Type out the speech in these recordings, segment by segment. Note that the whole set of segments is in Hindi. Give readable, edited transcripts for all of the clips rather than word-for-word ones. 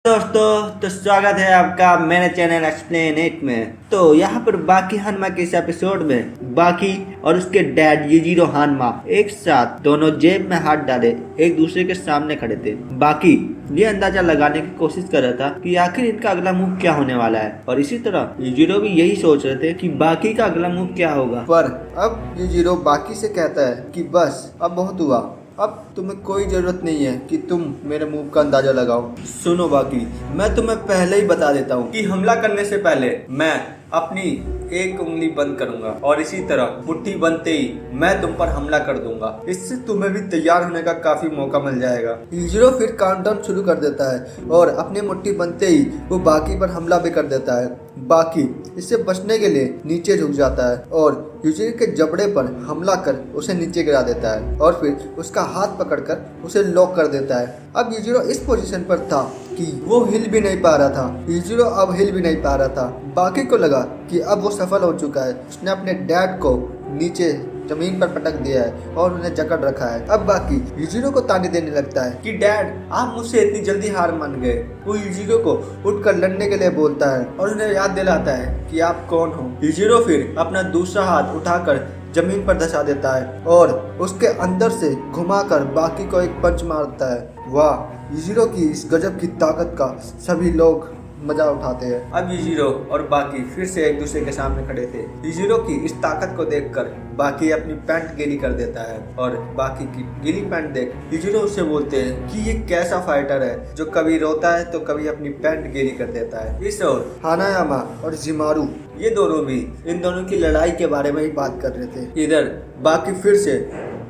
दोस्तों तो स्वागत है आपका मेरे चैनल एक्सप्लेन इट में। तो यहाँ पर बाकी हानमा के इस एपिसोड में बाकी और उसके डैड युजिरो हानमा एक साथ दोनों जेब में हाथ डाले एक दूसरे के सामने खड़े थे। बाकी ये अंदाजा लगाने की कोशिश कर रहा था कि आखिर इनका अगला मूव क्या होने वाला है, और इसी तरह युजिरो भी यही सोच रहे थे कि बाकी का अगला मूव क्या होगा। पर अब युजिरो बाकी से कहता है कि बस अब बहुत हुआ, अब तुम्हें कोई जरूरत नहीं है कि तुम मेरे मूव का अंदाजा लगाओ। सुनो बाकी, मैं तुम्हें पहले ही बता देता हूँ कि हमला करने से पहले मैं अपनी एक उंगली बंद करूंगा और इसी तरह मुट्ठी बनते ही मैं तुम पर हमला कर दूंगा। इससे तुम्हें भी तैयार होने का काफी मौका मिल जाएगा। युजिरो फिर काउंटडाउन शुरू कर देता है और अपनी मुट्ठी बनते ही वो बाकी पर हमला भी कर देता है। बाकी इससे बचने के लिए नीचे झुक जाता है और युजिरो के जबड़े पर हमला कर उसे नीचे गिरा देता है और फिर उसका हाथ पकड़कर उसे लॉक कर देता है। अब युजिरो इस पोजीशन पर था कि वो हिल भी नहीं पा रहा था। युजिरो अब हिल भी नहीं पा रहा था। बाकी को लगा कि अब वो सफल हो चुका है। उसने अपने डैड को नीचे जमीन पर पटक दिया है और उन्हें जकड़ रखा है। अब बाकी युजिरो को ताने देने लगता है कि डैड आप मुझसे इतनी जल्दी हार मान गए। वो युजिरो को उठकर लड़ने के लिए बोलता है और उन्हें याद दिलाता है कि आप कौन हो। युजिरो फिर अपना दूसरा हाथ उठाकर जमीन पर धंसा देता है और उसके अंदर से घुमाकर बाकी को एक पंच मारता है। वाह, युजिरो की इस गजब की ताकत का सभी लोग मजा उठाते हैं। अब युजिरो और बाकी फिर से एक दूसरे के सामने खड़े थे। युजिरो की इस ताकत को देखकर बाकी अपनी पैंट गीली कर देता है और बाकी की गीली पैंट देख युजिरो उससे बोलते हैं कि ये कैसा फाइटर है जो कभी रोता है तो कभी अपनी पैंट गीली कर देता है। इस ओर हानायामा और जिमारू ये दोनों भी इन दोनों की लड़ाई के बारे में ही बात कर रहे थे। इधर बाकी फिर से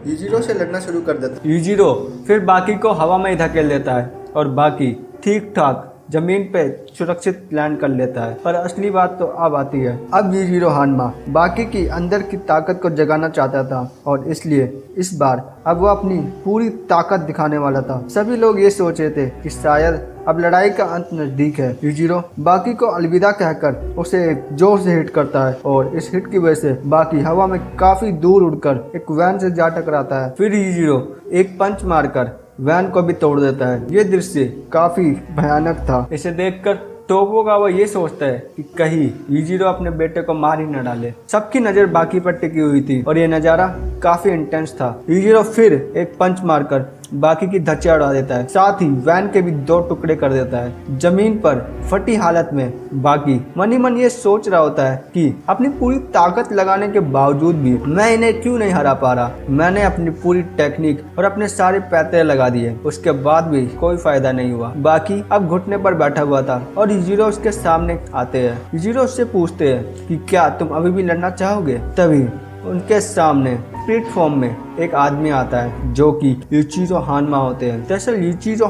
युजिरो से लड़ना शुरू कर देता है। युजिरो फिर बाकी को हवा में ही धकेल देता है और बाकी ठीक ठाक जमीन पे सुरक्षित लैंड कर लेता है। पर असली बात तो अब आती है। अब युजिरो हानमा बाकी की अंदर की ताकत को जगाना चाहता था और इसलिए इस बार अब वो अपनी पूरी ताकत दिखाने वाला था। सभी लोग ये सोच रहे थे कि शायद अब लड़ाई का अंत नजदीक है। युजिरो बाकी को अलविदा कहकर उसे एक जोर से हिट करता है और इस हिट की वजह से बाकी हवा में काफी दूर उड़कर एक वैन से जा टकराता है। फिर युजिरो एक पंच मारकर वैन को भी तोड़ देता है। ये दृश्य काफी भयानक था। इसे देखकर टोपोगावा ये सोचता है कि कहीं युजिरो अपने बेटे को मार ही न डाले। सबकी नजर बाकी पर टिकी हुई थी और ये नजारा काफी इंटेंस था। युजिरो फिर एक पंच मारकर बाकी की धज्जियां उड़ा देता है, साथ ही वैन के भी दो टुकड़े कर देता है। जमीन पर फटी हालत में बाकी मन ही मन ये सोच रहा होता है कि अपनी पूरी ताकत लगाने के बावजूद भी मैं इन्हें क्यों नहीं हरा पा रहा। मैंने अपनी पूरी टेक्निक और अपने सारे पैतरे लगा दिए, उसके बाद भी कोई फायदा नहीं हुआ। बाकी अब घुटने पर बैठा हुआ था और युजिरो उसके सामने आते हैं। युजिरो उससे पूछते हैं कि क्या तुम अभी भी लड़ना चाहोगे। तभी उनके सामने प्लेटफॉर्म में एक आदमी आता है जो कि युजिरो हानमा होते हैं। दरअसल युजिरो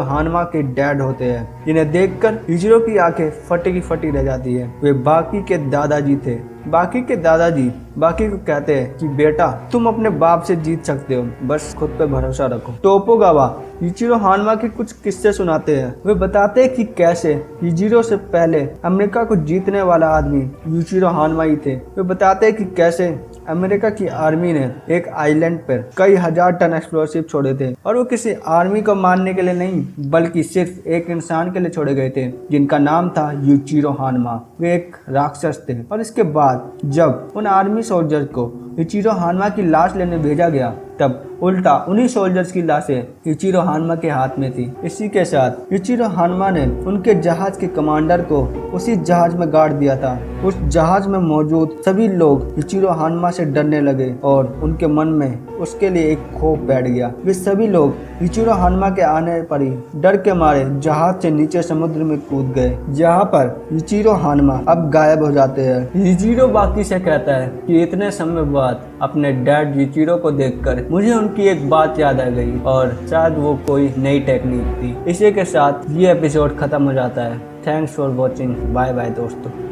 हानमा के डैड होते हैं। इन्हें देखकर युजिरो की आंखें फटी की फटी रह जाती है। वे बाकी के दादाजी थे। बाकी के दादाजी बाकी को कहते हैं कि बेटा तुम अपने बाप से जीत सकते हो, बस खुद पे भरोसा रखो। टोपोगावा युजिरो हानमा के कुछ किस्से सुनाते हैं। वे बताते हैं कि कैसे युजिरो से पहले अमेरिका को जीतने वाला आदमी युजिरो हानमा ही थे। वे बताते हैं कि कैसे अमेरिका की आर्मी ने एक आइलैंड पर कई हजार टन एक्सप्लोसिव छोड़े थे और वो किसी आर्मी को मारने के लिए नहीं बल्कि सिर्फ एक इंसान के लिए छोड़े गए थे जिनका नाम था युजिरो हानमा। वे एक राक्षस थे और इसके बाद जब उन आर्मी सोल्जर्स को युजिरो हानमा की लाश लेने भेजा गया तब उल्टा उन्हीं सोल्जर्स की लाशें युजिरो हानमा के हाथ में थी। इसी के साथ युजिरो हानमा ने उनके जहाज के कमांडर को उसी जहाज में गाड़ दिया था। उस जहाज में मौजूद सभी लोग युजिरो हानमा से डरने लगे और उनके मन में उसके लिए एक खौफ बैठ गया। वे सभी लोग युजिरो हानमा के आने पर ही डर के मारे जहाज से नीचे समुद्र में कूद गए, जहाँ पर युजिरो हानमा अब गायब हो जाते हैं। युजिरो बाकी से कहता है कि इतने समय बाद अपने डैड युजिरो को देखकर मुझे उनकी एक बात याद आ गई और शायद वो कोई नई टेक्निक थी। इसी के साथ ये एपिसोड खत्म हो जाता है। Thanks for watching. Bye bye दोस्तों।